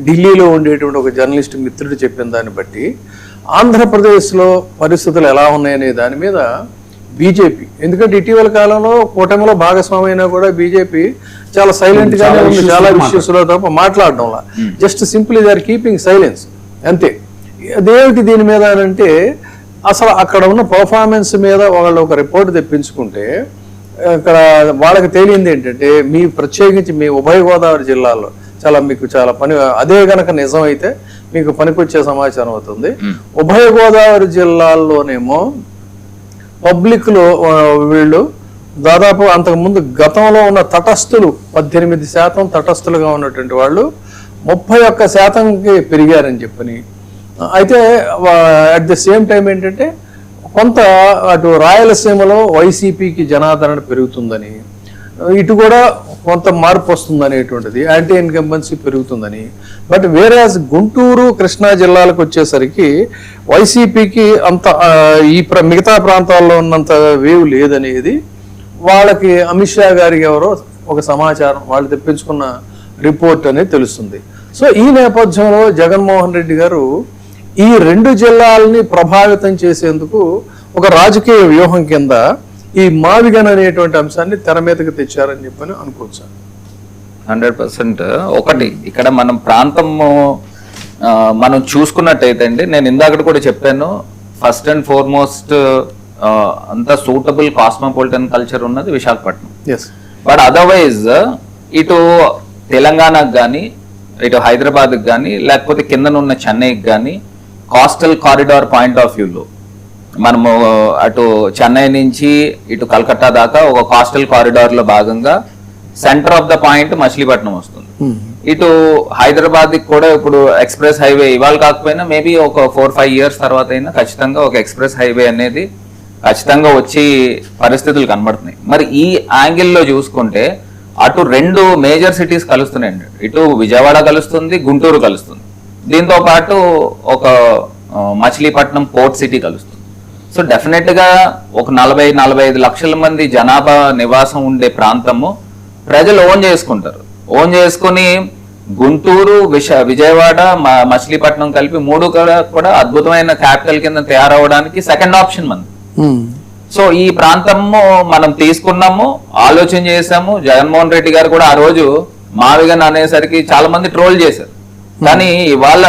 ఢిల్లీలో ఉండేటువంటి ఒక జర్నలిస్ట్ మిత్రుడు చెప్పిన దాన్ని బట్టి ఆంధ్రప్రదేశ్లో పరిస్థితులు ఎలా ఉన్నాయనే దాని మీద బీజేపీ, ఎందుకంటే ఇటీవల కాలంలో కూటమిలో భాగస్వామి అయినా కూడా బీజేపీ చాలా సైలెంట్ గానే ఉంది, చాలా ఇష్యూస్ లో తప్ప మాట్లాడడంలా, just simple they are keeping silence అంతే. అదేమిటి దీని మీద అంటే అసలు అక్కడ ఉన్న పర్ఫార్మెన్స్ మీద వాళ్ళు ఒక రిపోర్ట్ తెప్పించుకుంటే ఇక్కడ వాళ్ళకి తేలింది ఏంటంటే ప్రత్యేకించి మీ ఉభయ గోదావరి జిల్లాలో మీకు చాలా పని, అదే గనక నిజం అయితే మీకు పనికొచ్చే సమాచారం అవుతుంది. ఉభయ గోదావరి జిల్లాల్లోనేమో పబ్లిక్ లో వీళ్ళు దాదాపు అంతకుముందు గతంలో ఉన్న తటస్థులు 18% తటస్థులుగా ఉన్నటువంటి వాళ్ళు 31%కి పెరిగారని చెప్పని. అయితే అట్ ది సేమ్ టైం ఏంటంటే కొంత అటు రాయలసీమలో వైసీపీకి జనాదరణ పెరుగుతుందని, ఇటు కూడా కొంత మార్పు వస్తుంది అనేటువంటిది, యాంటీ ఇన్కంబెన్సీ పెరుగుతుందని. బట్ వేరేస్ గుంటూరు కృష్ణా జిల్లాలకు వచ్చేసరికి వైసీపీకి అంత మిగతా ప్రాంతాల్లో ఉన్నంత వేవ్ లేదనేది వాళ్ళకి అమిత్ షా గారికి ఎవరో ఒక సమాచారం వాళ్ళు తెప్పించుకున్న రిపోర్ట్ అనేది తెలుస్తుంది. సో ఈ నేపథ్యంలో జగన్మోహన్ రెడ్డి గారు ఈ 2 జిల్లాలని ప్రభావితం చేసేందుకు ఒక రాజకీయ వ్యూహం కింద ఈ మావిగన్ అనేటువంటి అంశాన్ని తెర మీదకి తెచ్చారని చెప్పని అనుకోవచ్చు. 100%. ఒకటి ఇక్కడ మనం ప్రాంతము మనం చూసుకున్నట్టయితే అండి, నేను ఇందాక కూడా చెప్పాను, ఫస్ట్ అండ్ ఫార్మోస్ట్ అంత సూటబుల్ కాస్మోపాలిటన్ కల్చర్ ఉన్నది విశాఖపట్నం. బట్ అదర్వైజ్ ఇటు తెలంగాణకు కానీ, ఇటు హైదరాబాద్కి కానీ, లేకపోతే కిందనున్న చెన్నైకి కానీ కోస్టల్ కారిడార్ పాయింట్ ఆఫ్ వ్యూలో మనము అటు చెన్నై నుంచి ఇటు కలకత్తా దాకా ఒక కోస్టల్ కారిడార్ లో భాగంగా centre of the point Machilipatnam వస్తుంది. ఇటు హైదరాబాద్ కూడా ఇప్పుడు ఎక్స్ప్రెస్ హైవే ఇవాళ కాకపోయినా మేబీ ఒక 4-5 ఇయర్స్ తర్వాత అయినా ఖచ్చితంగా ఒక ఎక్స్ప్రెస్ హైవే అనేది ఖచ్చితంగా వచ్చి పరిస్థితులు కనబడుతున్నాయి. మరి ఈ యాంగిల్లో చూసుకుంటే అటు 2 మేజర్ సిటీస్ కలుస్తున్నాయండి, ఇటు విజయవాడ కలుస్తుంది, గుంటూరు కలుస్తుంది, దీంతో పాటు ఒక మచిలీపట్నం పోర్ట్ సిటీ కలుస్తుంది. సో డెఫినెట్ గా ఒక 40-45 లక్షల మంది జనాభా నివాసం ఉండే ప్రాంతము ప్రజలు ఓన్ చేసుకుంటారు. ఓన్ చేసుకుని గుంటూరు, విజయవాడ, మచిలీపట్నం కలిపి 3 కూడా అద్భుతమైన క్యాపిటల్ కింద తయారవడానికి సెకండ్ ఆప్షన్ మంది. సో ఈ ప్రాంతము మనం తీసుకున్నాము, ఆలోచన చేసాము. జగన్మోహన్ రెడ్డి గారు కూడా ఆ రోజు మావిగన్ అనేసరికి చాలా మంది ట్రోల్ చేశారు. కానీ ఇవాళ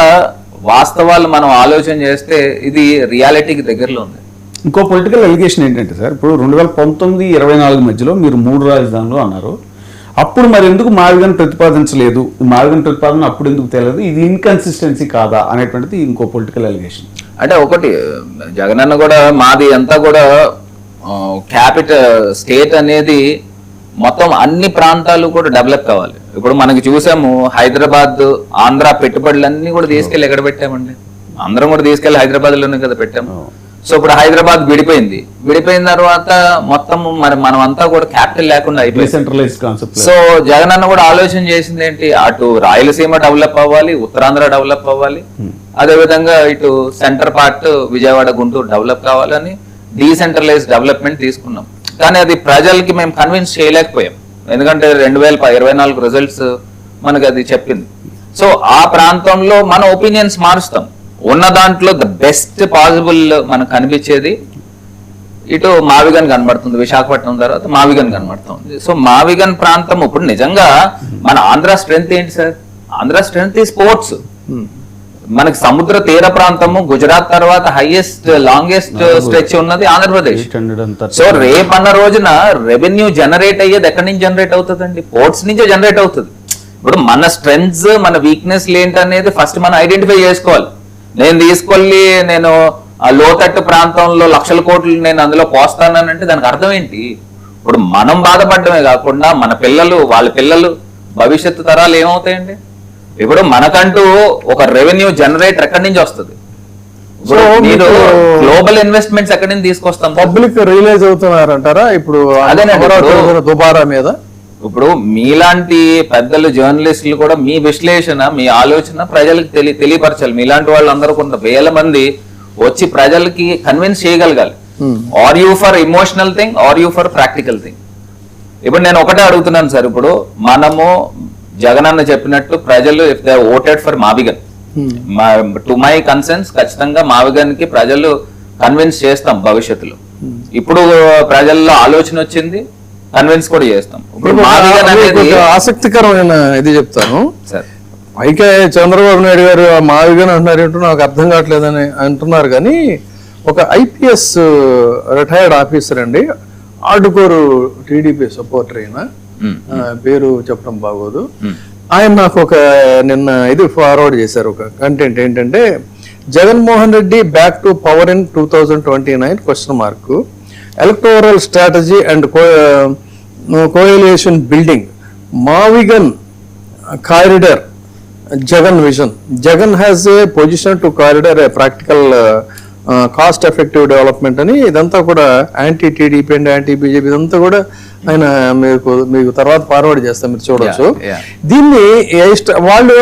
వాస్తవాలు మనం ఆలోచన చేస్తే ఇది రియాలిటీకి దగ్గరలో ఉంది. ఇంకో పొలిటికల్ ఎలిగేషన్ ఏంటంటే సార్, ఇప్పుడు 2019-24 మధ్యలో మీరు 3 రాజధానులు అన్నారు. అప్పుడు మరి ఎందుకు మావిగన్ ప్రతిపాదించలేదు? మావిగన్ ప్రతిపాదన అప్పుడు ఎందుకు తెలియదు? ఇది ఇన్కన్సిస్టెన్సీ కాదా అనేటువంటిది ఇంకో పొలిటికల్ ఎలిగేషన్. అంటే ఒకటి జగనన్న కూడా మాది అంతా కూడా క్యాపిటల్ స్టేట్ అనేది మొత్తం అన్ని ప్రాంతాలు కూడా డెవలప్ కావాలి. ఇప్పుడు మనకి చూసాము హైదరాబాద్, ఆంధ్ర పెట్టుబడులన్నీ కూడా తీసుకెళ్లి ఎక్కడ పెట్టామండి? అందరం కూడా తీసుకెళ్లి హైదరాబాద్ లోనే కదా పెట్టాము. సో ఇప్పుడు హైదరాబాద్ విడిపోయిన తర్వాత మొత్తం మనం అంతా కూడా క్యాపిటల్ లేకుండా అయిపోయింది. సో జగనన్న కూడా ఆలోచన చేసింది ఏంటి, అటు రాయలసీమ డెవలప్ అవ్వాలి, ఉత్తరాంధ్ర డెవలప్ అవ్వాలి, అదేవిధంగా ఇటు centre part Vijayawada, Guntur develop కావాలని డీసెంట్రలైజ్ డెవలప్మెంట్ తీసుకున్నాం. కానీ అది ప్రజలకి మేము కన్విన్స్ చేయలేకపోయాం, ఎందుకంటే 2024 రిజల్ట్స్ మనకు అది చెప్పింది. సో ఆ ప్రాంతంలో మన ఒపీనియన్స్ మారుస్తాం. ఉన్న దాంట్లో ద బెస్ట్ పాసిబుల్ మనకు కనిపించేది ఇటు మావిగన్ కనబడుతుంది, విశాఖపట్నం తర్వాత మావిగన్ కనబడుతుంది. సో మావిగన్ ప్రాంతం ఇప్పుడు నిజంగా మన ఆంధ్ర స్ట్రెంగ్త్ ఏంటి సార్? ఆంధ్ర స్ట్రెంగ్త్ ఈ స్పోర్ట్స్. మనకి సముద్ర తీర ప్రాంతము, గుజరాత్ తర్వాత హైయెస్ట్ లాంగెస్ట్ స్ట్రెచ్ ఉన్నది ఆంధ్రప్రదేశ్. సో రేపన్న రోజున రెవెన్యూ జనరేట్ అయ్యేది ఎక్కడి నుంచి జనరేట్ అవుతుందండి? పోర్ట్స్ నుంచే జనరేట్ అవుతుంది. ఇప్పుడు మన స్ట్రెంగ్స్, మన వీక్నెస్ ఏంటి అనేది ఫస్ట్ మనం ఐడెంటిఫై చేసుకోవాలి. నేను ఆ లోతట్టు ప్రాంతంలో లక్షల కోట్లు నేను అందులో పోస్తానంటే దానికి అర్థం ఏంటి? ఇప్పుడు మనం బాధపడమే కాకుండా మన పిల్లలు, వాళ్ళ పిల్లలు, భవిష్యత్తు తరాలు ఏమవుతాయండి? ఇప్పుడు మనకంటూ ఒక రెవెన్యూ జనరేటర్ ఎక్కడి నుంచి వస్తుంది? మీరు గ్లోబల్ ఇన్వెస్ట్మెంట్స్ ఎక్కడి నుంచి తీసుకొస్తాం? పబ్లిక్ రియలైజ్ అవుతున్నారంటారా ఇప్పుడు దుబారా మీద? ఇప్పుడు మీలాంటి పెద్దలు, జర్నలిస్టులు కూడా మీ విశ్లేషణ, మీ ఆలోచన ప్రజలకు తెలియపరచాలి. మీలాంటి వాళ్ళందరూ కొంత వేల మంది వచ్చి ప్రజలకి కన్విన్స్ చేయగలగాలి. Are you for emotional thing, are you for practical thing? ఇప్పుడు నేను ఒకటే అడుగుతున్నాను సార్, ఇప్పుడు మనము జగన్ అన్న చెప్పినట్టు ప్రజలు ఇఫ్ దే ఓటెడ్ ఫర్ మావిగన్, టు మై కన్సర్న్స్ ఖచ్చితంగా మావిగన్ కి ప్రజలు కన్విన్స్ చేస్తాం భవిష్యత్తులో. ఇప్పుడు ప్రజల్లో ఆలోచన వచ్చింది, కన్విన్స్ కూడా చేస్తాం. ఇప్పుడు మావిగన్ అనేది ఒక ఆసక్తికరమైన ఇది చెప్తాను. సార్ అయితే చంద్రబాబు నాయుడు గారు ఆ మావిగన్ అంటున్నారు ఏంటో నాకు అర్థం కావట్లేదని అంటున్నారు, కానీ ఒక ఐపీఎస్ రిటైర్డ్ ఆఫీసర్ అండి, ఆడుకోరు టీడీపీ సపోర్టర్ అయినా, పేరు చెప్పడం బాగోదు, ఆయన నాకు ఒక నిన్న ఇది ఫార్వర్డ్ చేశారు. ఒక కంటెంట్ ఏంటంటే, Jaganmohan Reddy back to power in 2029 ? Electoral strategy and coalition building, మావిగన్ corridor, Jagan vision. Jagan has a position to corridor a practical cost effective development అని. ఇదంతా కూడా anti TDP and anti BJP ఇదంతా కూడా ఆయన మీకు తర్వాత ఫార్వర్డ్ చేస్తాం, మీరు చూడొచ్చు. దీన్ని వాళ్ళలో